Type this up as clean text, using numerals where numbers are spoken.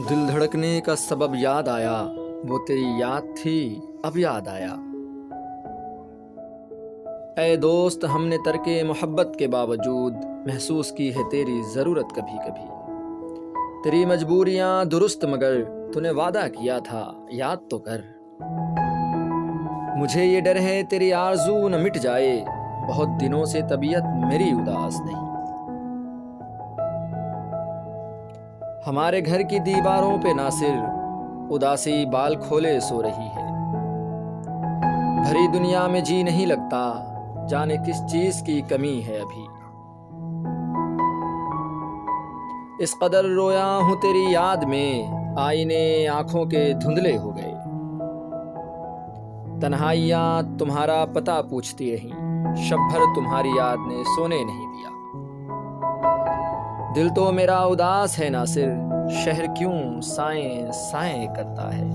दिल धड़कने का सबब याद आया, वो तेरी याद थी अब याद आया। ऐ दोस्त, हमने तरके मोहब्बत के बावजूद महसूस की है तेरी ज़रूरत कभी कभी। तेरी मजबूरियां दुरुस्त मगर तूने वादा किया था याद तो कर। मुझे ये डर है तेरी आरज़ू न मिट जाए, बहुत दिनों से तबीयत मेरी उदास नहीं। हमारे घर की दीवारों पे नासिर उदासी बाल खोले सो रही है। भरी दुनिया में जी नहीं लगता, जाने किस चीज की कमी है अभी। इस कदर रोया हूं तेरी याद में, आईने आंखों के धुंधले हो गए। तन्हाइयां तुम्हारा पता पूछती रहीं, शब भर तुम्हारी याद ने सोने नहीं दिया। दिल तो मेरा उदास है नासिर, शहर क्यों साएं साएं करता है।